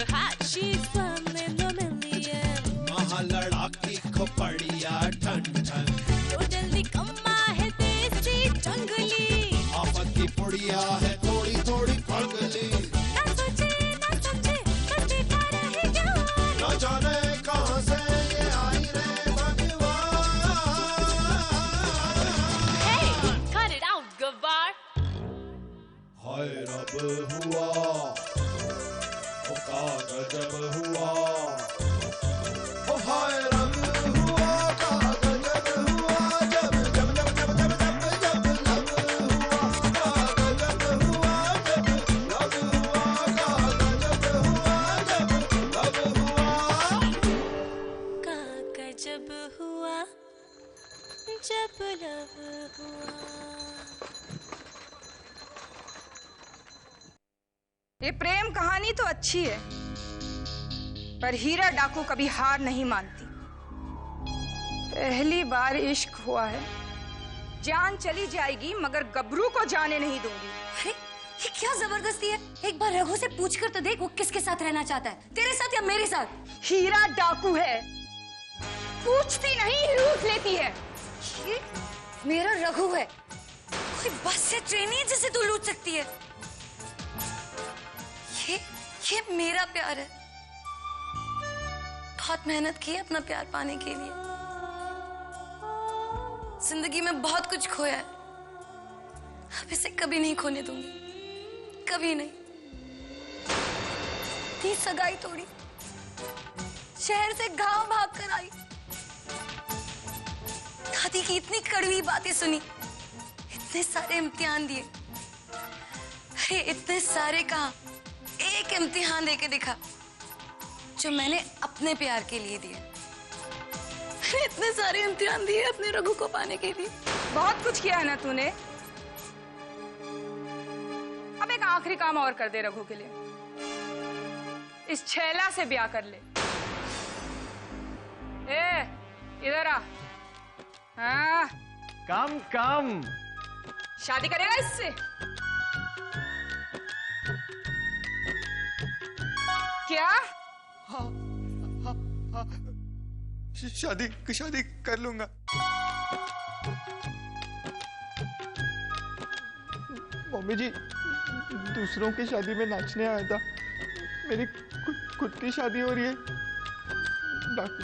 hot, she's one in a million. महालड़ाकी खोपड़िया ठन ठन, तो जल्दी कम्मा है देसी जंगली, आफत की पुड़िया है थोड़ी थोड़ी पगली। ना सोचे ना समझे बस बेकार है जवानी, न जाने कहाँ से ये आई रे भगवान। hey cut it out गवार। हाय रब हुआ, ओ का गजब हुआ, ओ हाय रब हुआ, का गजब हुआ, जब जब जब जब जब जब जब लब हुआ, का गजब हुआ, जब लब हुआ, का गजब हुआ, जब लब हुआ। का गजब हुआ जब लब हुआ। ये प्रेम कहानी तो अच्छी है, पर हीरा डाकू कभी हार नहीं मानती। पहली बार इश्क हुआ है, जान चली जाएगी मगर गबरू को जाने नहीं दूंगी। अरे ये क्या जबरदस्ती है? एक बार रघु से पूछ कर तो देख वो किसके साथ रहना चाहता है, तेरे साथ या मेरे साथ? हीरा डाकू है, पूछती नहीं रूठ लेती है। ये मेरा रघु है, कोई बस या ट्रेन नहीं है जिसे तू लूट सकती है। ये मेरा प्यार है, बहुत मेहनत की है अपना प्यार पाने के लिए। जिंदगी में बहुत कुछ खोया है, अब इसे कभी नहीं खोने दूंगी, कभी नहीं। इतनी सगाई तोड़ी, शहर से गांव भाग कर आई, दादी की इतनी कड़वी बातें सुनी, इतने सारे इम्तिहान दिए। अरे इतने सारे कहा, एक इम्तिहान देके दिखा जो मैंने अपने प्यार के लिए दिए। मैंने इतने सारे इम्तिहान दिए अपने रघु को पाने के लिए। बहुत कुछ किया है ना तूने, अब एक आखिरी काम और कर दे रघु के लिए, इस छैला से ब्याह कर ले। ए इधर आ। हाँ कम कम, शादी करेगा इससे? क्या? शादी कर लूंगा। मम्मी जी, दूसरों की शादी में नाचने आया था, मेरी खुद की शादी हो रही है।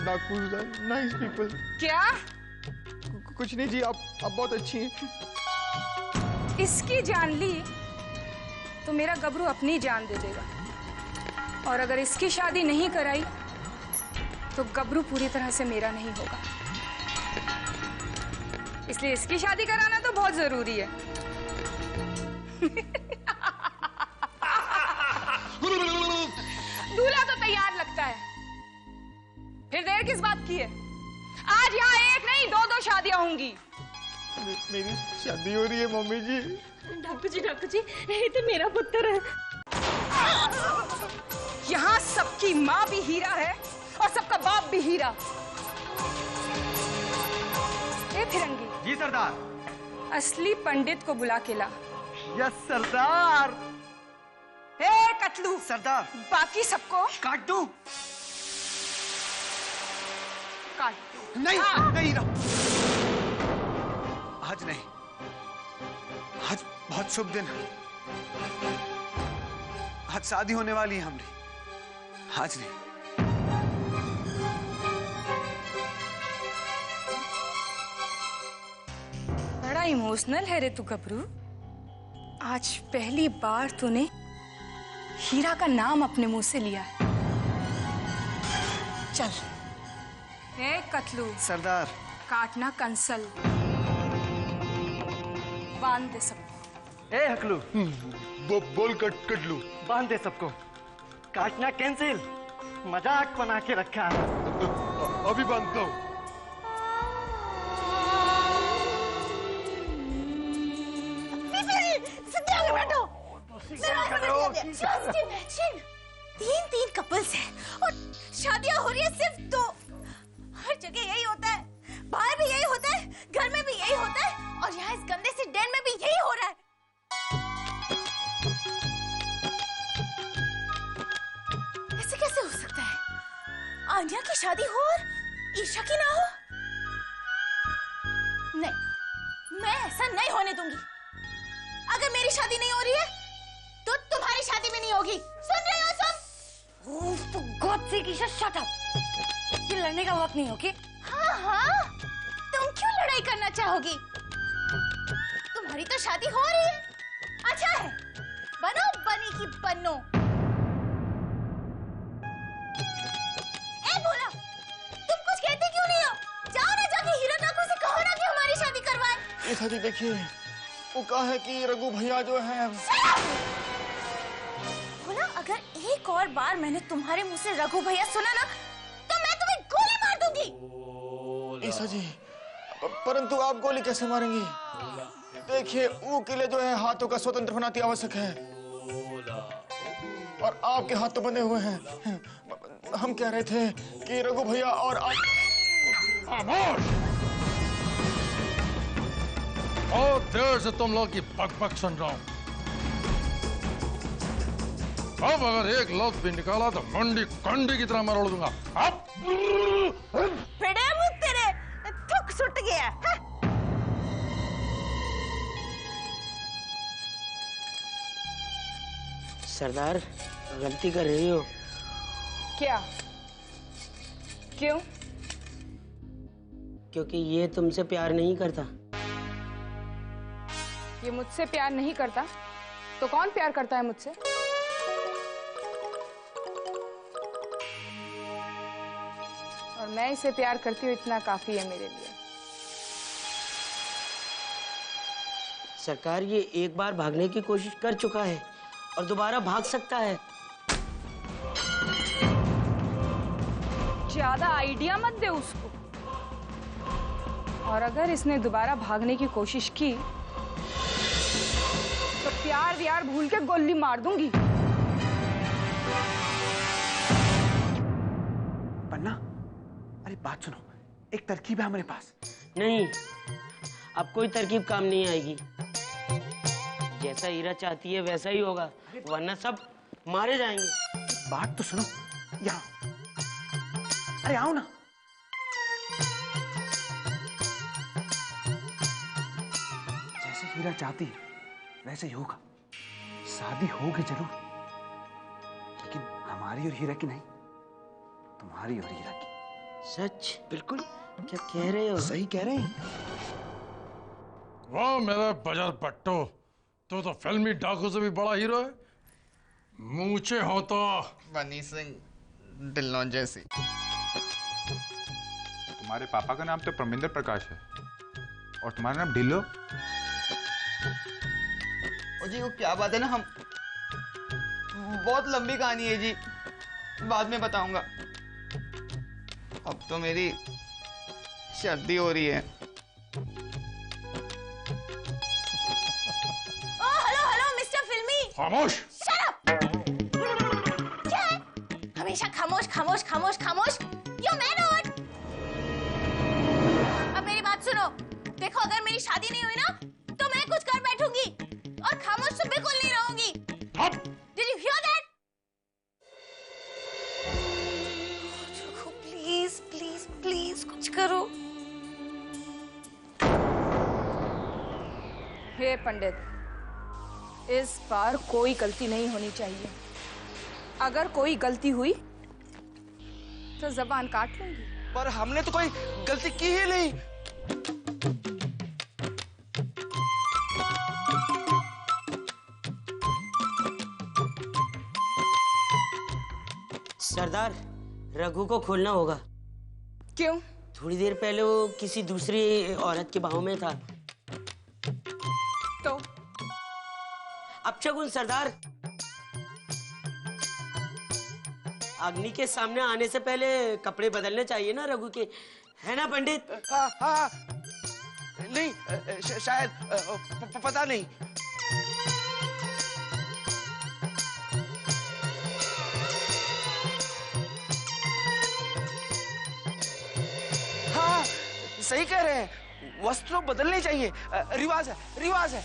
डाकूज आर नाइस पीपल। क्या? कुछ नहीं जी, आप बहुत अच्छी हैं। इसकी जान ली तो मेरा गबरू अपनी जान दे देगा, और अगर इसकी शादी नहीं कराई तो गबरू पूरी तरह से मेरा नहीं होगा। इसलिए इसकी शादी कराना तो बहुत जरूरी है। दूल्हा तो तैयार लगता है, फिर देर किस बात की है? आज यहाँ एक नहीं दो शादियां होंगी। मेरी शादी हो रही है मम्मी जी। डाकू जी ये तो मेरा पुत्र है। यहाँ सबकी माँ भी हीरा है और सबका बाप भी हीरा। ए फिरंगी। जी सरदार। असली पंडित को बुला के ला। यस सरदार। ए कतलू। सरदार। बाकी सबको काट दूं? काट दो। नहीं नहीं ना। आज नहीं, आज बहुत शुभ दिन है। आज शादी होने वाली है हमारी, आज नहीं। बड़ा इमोशनल है रे तू गबरू। आज पहली बार तूने हीरा का नाम अपने मुंह से लिया है। चल। ए कतलू। सरदार। काटना कंसल, बांध दे सबको। ए हकलू। बोल कट लू। बांध दे सबको। काटना कैंसिल, मजाक बना के रखा है। अभी बांधता हूँ। तीन कपल्स हैं और शादियां हो रही है सिर्फ 2। हर जगह यही होता है, बाहर भी यही होता है, घर में भी यही होता है, और यहाँ इस गंदे से den में भी यही हो रहा है। ऐसे आन्या की शादी हो और ईशा की ना हो? नहीं, मैं ऐसा नहीं होने दूंगी। अगर मेरी शादी नहीं हो रही है तो तुम्हारी शादी भी नहीं होगी। सुन रहे हो सब? तो गॉड से ईशा शट अप। ये लड़ने का वक्त नहीं, ओके? हाँ हाँ, तुम क्यों लड़ाई करना चाहोगी? तुम्हारी तो शादी हो रही है। अच्छा है, बनो बनी की बनो। ए भोला, तुम कुछ कहते क्यों नहीं हो? जाओ ना, जाके हीरा काकू से कहो ना कि हमारी शादी करवाए। ईशा जी देखिए, वो कहा है कि रघु भैया जो है। भोला, अगर एक और बार मैंने तुम्हारे मुंह से रघु भैया सुना ना तो मैं तुम्हें गोली मार दूंगी। ईशा जी, परंतु आप गोली कैसे मारेंगी? देखिए, वो किले जो है हाथों का स्वतंत्र होना अति आवश्यक है और आपके हाथ तो बंधे हुए हैं। हम कह रहे थे कि रघु भैया और आप। और देर से तुम लोग की बक सुन रहा हूं। अब अगर एक लफ्ज भी निकाला तो मंडी कंडी की तरह मरोड़ दूंगा। अब पेड़े मुझ तेरे थुक सुट गया है। सरदार, गलती कर रही हो। क्या? क्यों? क्योंकि ये तुमसे प्यार नहीं करता। ये मुझसे प्यार नहीं करता तो कौन प्यार करता है मुझसे? और मैं इसे प्यार करती हूँ, इतना काफी है मेरे लिए। सरकार, ये एक बार भागने की कोशिश कर चुका है और दोबारा भाग सकता है। ज्यादा आइडिया मत दे उसको। और अगर इसने दोबारा भागने की कोशिश की तो प्यार व्यार भूल के गोली मार दूंगी। पन्ना, अरे बात सुनो, एक तरकीब है हमारे पास। नहीं, अब कोई तरकीब काम नहीं आएगी। जैसा हीरा चाहती है वैसा ही होगा, वरना सब मारे जाएंगे। बात तो सुनो, यहाँ, अरे आओ ना। जैसे हीरा चाहती है वैसे ही होगा। शादी होगी जरूर, लेकिन हमारी और हीरा की नहीं, तुम्हारी और हीरा की। सच? बिल्कुल। क्या कह रहे हो? सही कह रहे हैं। वाह मेरा बजर पट्टो, तो फिल्मी डाकू से भी बड़ा हीरो है। मूछे हो तो बनी सिंह ढिल्लों जैसी। तुम्हारे पापा का नाम तो परमिंदर प्रकाश है और तुम्हारा नाम ढिल्लो। जी वो क्या बात है ना, हम बहुत लंबी कहानी है जी, बाद में बताऊंगा। अब तो मेरी शादी हो रही है। ओ हेलो हेलो मिस्टर फिल्मी। खामोश। Shut up. क्या है? हमेशा खामोश खामोश खामोश खामोश। यू मैन और व्हाट? अब मेरी बात सुनो। देखो, अगर मेरी शादी नहीं हुई ना तो मैं कुछ कर बैठूंगी और खामोश तो बिल्कुल नहीं रहूंगी। Did you hear that? Please please please कुछ करो। हे पंडित, इस बार कोई गलती नहीं होनी चाहिए। अगर कोई गलती हुई तो जबान काट लूंगी। पर हमने तो कोई गलती की ही नहीं। सरदार, रघु को खोलना होगा। क्यों? थोड़ी देर पहले वो किसी दूसरी औरत के बाहों में था। तो अपशगुन सरदार, अग्नि के सामने आने से पहले कपड़े बदलने चाहिए ना रघु के, है ना पंडित? हाँ हाँ, नहीं शायद पता नहीं। हाँ सही कह रहे हैं, वस्त्र बदलने चाहिए, रिवाज है रिवाज है।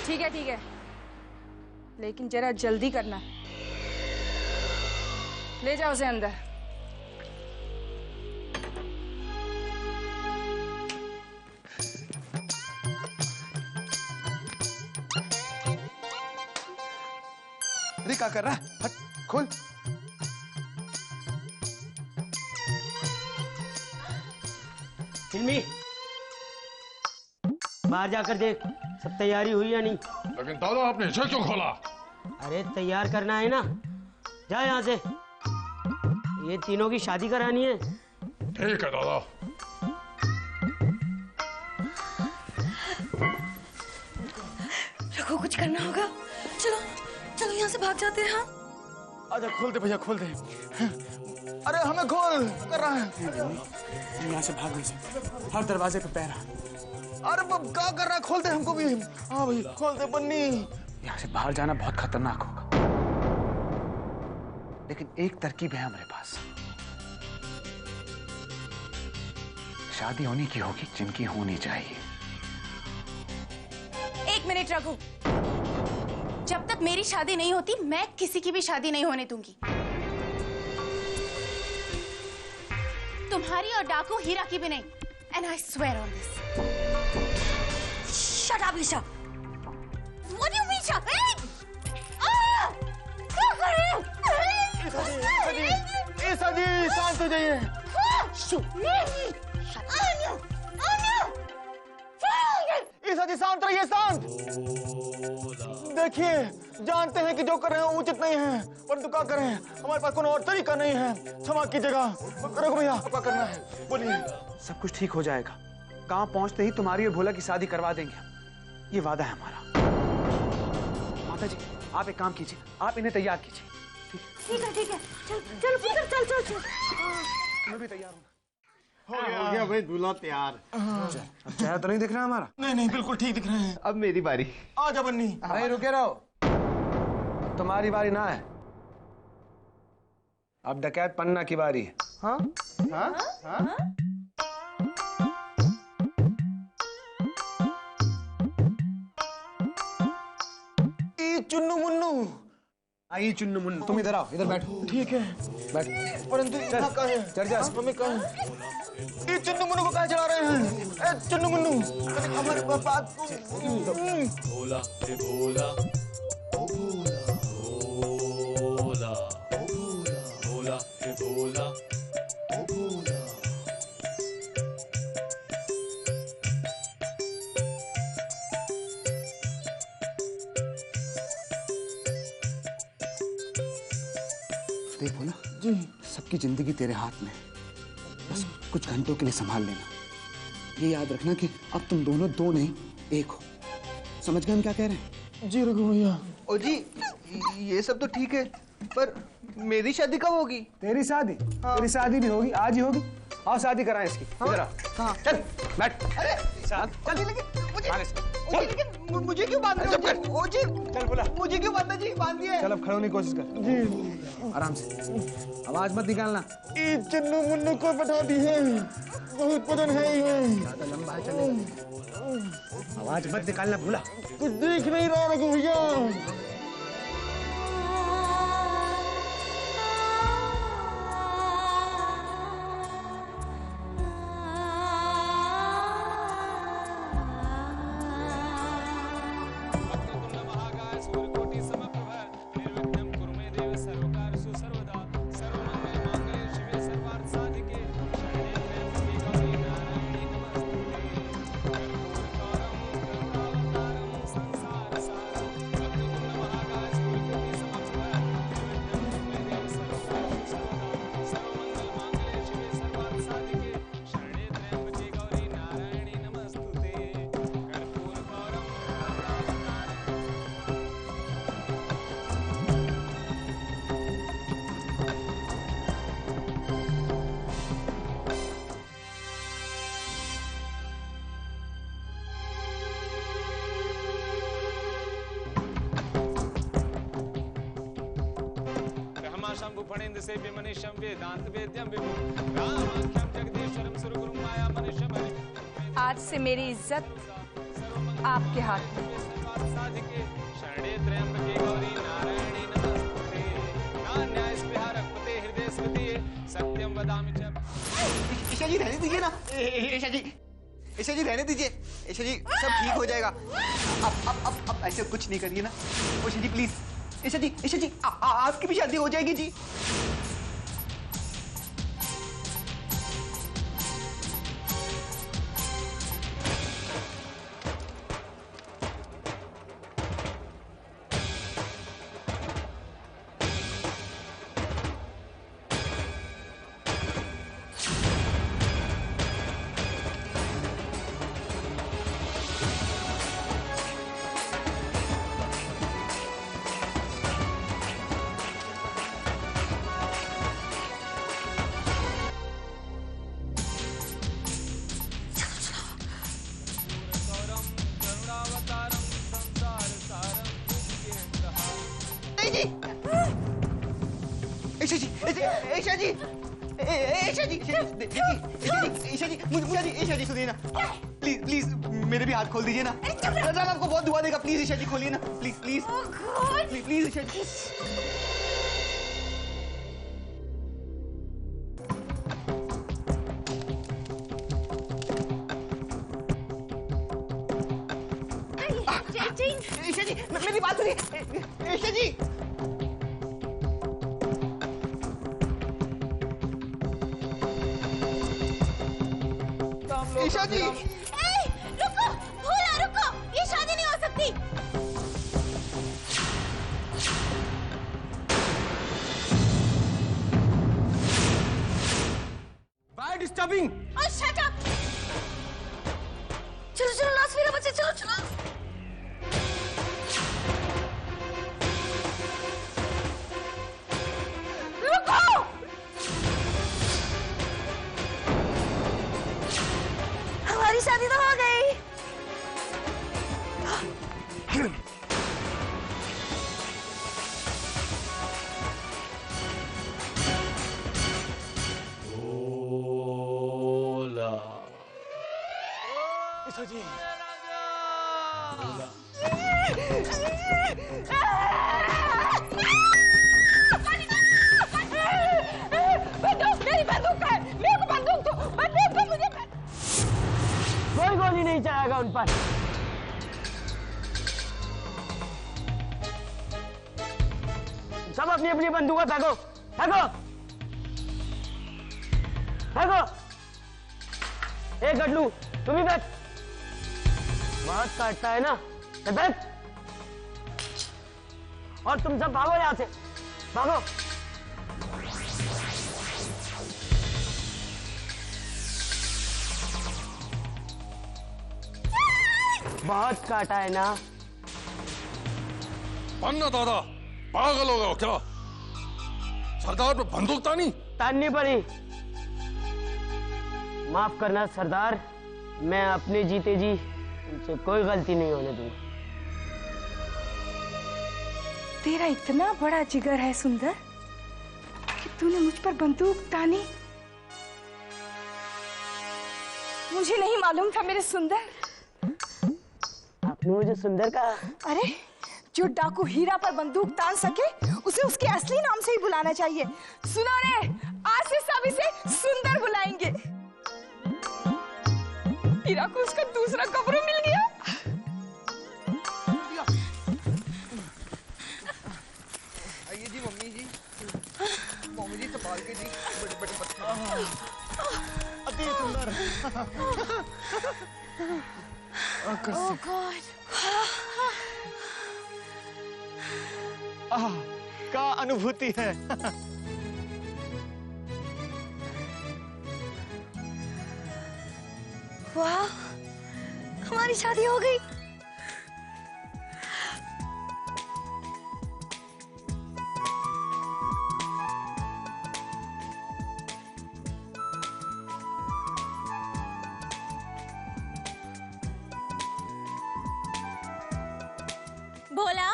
ठीक है, लेकिन जरा जल्दी करना। ले जाओ उसे अंदर। अरे क्या कर रहा है? हट, खोल। फिल्मी बाहर जाकर देख सब तैयारी हुई या नहीं। लेकिन दादा आपने इसे क्यों खोला? अरे तैयार करना है ना, जा यहाँ से। ये तीनों की शादी करानी है। ठीक है दादा। रघु कुछ करना होगा। चलो चलो यहाँ से भाग जाते हैं। हाँ आजा, खोल दे भैया, खोल दे। अरे हमें खोल कर रहा है। यहाँ से भागने से हर दरवाजे पे पैरा। अरे बब क्या कर रहा है? खोल दे हमको भी। हाँ भाई खोल दे बन्नी। यहाँ से बाहर जाना बहुत खतरनाक होगा, लेकिन एक तरकीब है हमारे पास। शादी होनी की होगी जिनकी होनी चाहिए। एक मिनट रघु, जब तक मेरी शादी नहीं होती मैं किसी की भी शादी नहीं होने दूंगी। तुम्हारी और डाकू हीरा की भी नहीं। And I swear on this. Shut up Isha. What you mean? क्या कर रहे हो? ईसा जी शांत हो जाइए। ईसा जी शांत रहिए, शांत। देखिए जानते हैं कि जो कर रहे हैं उचित नहीं है, परंतु क्या करें, हमारे पास कोई और तरीका नहीं है। क्षमा कीजिएगा। रघु भैया क्या करना है बोलिए। सब कुछ ठीक हो जाएगा। गांव पहुंचते ही तुम्हारी और भोला की शादी करवा देंगे हम, ये वादा है हमारा। माता जी आप एक काम कीजिए, आप इन्हें तैयार कीजिए। ठीक है चल चल पुत्र, चल चल चल। मैं भी तैयार हूँ। हो गया भाई, दूल्हा तैयार। अब चेहरा तो नहीं दिख रहा हमारा? नहीं नहीं बिल्कुल ठीक दिख रहे हैं। अब मेरी बारी। आजा बन्नी। भाई रुके रहो, अब तुम्हारी बारी ना है, अब डकैत पन्ना की बारी है। हाँ हाँ हाँ। चुन्नू मुन्नू। आई चुन्नू मुन्नू, तुम इधर आओ, इधर बैठो। ठीक है बैठ। परंतु यहाँ कहाँ है? चढ़ जा। हमें कहाँ है? ये चुन्नू मुन्नू को कहाँ चढ़ा रहे हैं? ए चुन्नू मुन्नू हमारे बात को। भोला हे भोला, ओ भोला, भोला, ओ भोला, भोला हे भोला, ओ भोला। देख भोला जी, सबकी जिंदगी तेरे हाथ में है, बस कुछ घंटों के लिए संभाल लेना। ये याद रखना कि अब तुम दोनों दो नहीं एक हो। समझ गए हम क्या कह रहे हैं? जी रघु भैया। ओ जी ये सब तो ठीक है, पर मेरी शादी कब होगी? तेरी शादी? हाँ। तेरी शादी भी होगी, आज ही होगी। आओ शादी कराएं इसकी। इधर आ। हाँ। चल बैठ। अरे चल लेकिन मुझे क्यों बांध रहे हो? ओ जी चल बोला, मुझे क्यों बांधना जी? बांध दिया है। चल अब खड़े होने की कोशिश कर। जी आराम से, आवाज मत निकालना। ये चुन्नू मुन्नू को बैठा दी है, बहुत वजन है ये। ज्यादा लंबा चले, आवाज मत निकालना भूला। कुछ देख नहीं रहा रघु भैया। शंभु फणेन्द्र से मनीषम वेदांत वेद्यम विभु रामाख्यम जगदीश्वरम सुरगुरुम माया मनीषम। आज से मेरी इज्जत आपके हाथ में। साधिके शरणे त्र्यंबके गौरी नारायणी नमस्ते। नान्याय स्पृहा रघुपते हृदय सत्यं वदामि च। ईशा जी रहने दीजिए ना। ईशा जी रहने दीजिए। ईशा जी सब ठीक हो जाएगा। अब ऐसे कुछ नहीं करिए ना। ईशा जी प्लीज। ईशा जी आपकी भी शादी हो जाएगी जी। ईशा जी सुनिए ना प्लीज मेरे भी हाथ खोल दीजिए ना। रज़ा आपको बहुत दुआ देगा। प्लीज ईशा जी खोलिए ना प्लीज प्लीज ईशा जी। ईशा जी मेरी बात सुनिए। ईशा जी ईशा जी रुको, भोला रुको, ये शादी नहीं हो सकती। Why disturbing? Oh, shut up! चलो नाच मेरा बच्चे, चलो। रुको! हमारी शादी तो हो गई। ईशा जी मेरी बंदूक है, मेरे को बंदूक दो, बंदूक दो मुझे। कोई गोली नहीं चलाएगा उन पर। सब अपनी अपनी बंदूकें फेंको। एक गडलू तुम ही बैठ। बहुत काटता है ना, तो बैठ। और तुम सब भागो यहाँ से, भागो। बहुत काटा है ना। पन्ना दादा पागल हो गए क्या? सरदार पे बंदूक ताननी पड़ी। माफ करना सरदार, मैं अपने जीते जी तुमसे कोई गलती नहीं होने दूंगा। तेरा इतना बड़ा जिगर है सुंदर कि तूने मुझ पर बंदूक तानी। मुझे नहीं मालूम था मेरे सुंदर। आपने मुझे सुंदर कहा? अरे जो डाकू हीरा पर बंदूक तान सके उसे उसके असली नाम से ही बुलाना चाहिए। सुनो रे, आज से सब इसे सुंदर बुलाएंगे। हीरा को उसका दूसरा गबरू मिल गया। आइए जी मम्मी जी संभाल के जी। बड़े पत्थर अति सुंदर। Oh God! क्या अनुभूति है। वाह, हमारी शादी हो गई। भोला,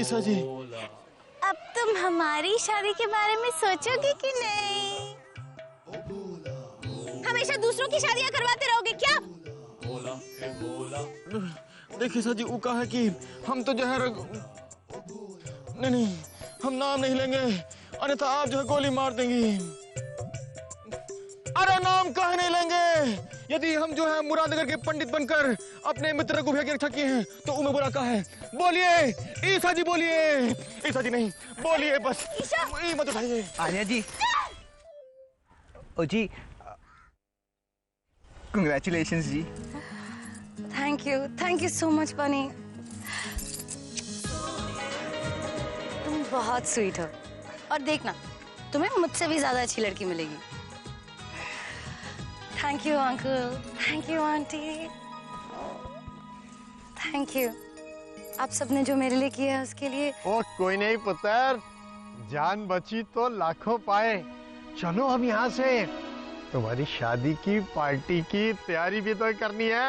ईशा जी अब तुम हमारी शादी के बारे में सोचोगे कि नहीं? हमेशा दूसरों की शादियां करवाते रहोगे क्या? देखिए ईशा जी, वो कहा है कि हम तो जहर नहीं, हम नाम नहीं लेंगे। अन्यथा आप जो है गोली मार देंगी। अरे नाम कह नहीं लेंगे। यदि हम जो है मुरादनगर के पंडित बनकर अपने मित्र को भेज रखे हैं तो उन्हें बुरा कहा है। बोलिए ईसा जी, बोलिए। ईसा जी नहीं, बोलिए बस। मत उठाइए। आर्या जी, ओ जी, कंग्रेचुलेशंस जी। Thank you so much Bunny. तुम बहुत स्वीट हो और देखना तुम्हें मुझसे भी ज्यादा अच्छी लड़की मिलेगी। Thank you uncle, thank you aunty, thank you आप सबने जो मेरे लिए किया है उसके लिए। ओ कोई नहीं पुत्र, जान बची तो लाखों पाए। चलो हम यहाँ से, तुम्हारी शादी की पार्टी की तैयारी भी तो करनी है।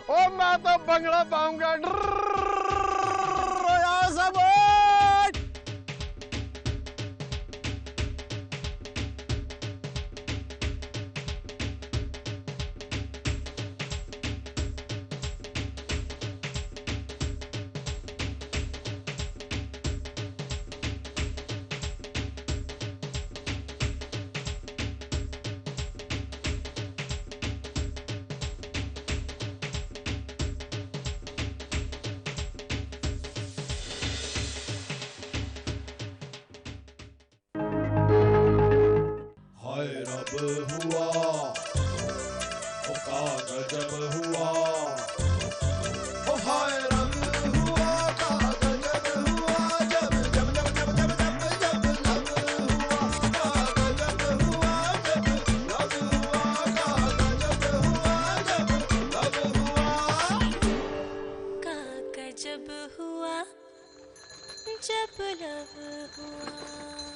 ओ मैं तो बंगड़ा पाऊंगा। सब हुआ, ओ का गजब हुआ, ओ हाय रब हुआ, का गजब हुआ, जब जब जब जब जब जब जब लब हुआ, का गजब हुआ, जब लब हुआ, का गजब हुआ, जब लब हुआ, का गजब हुआ जब लब हुआ।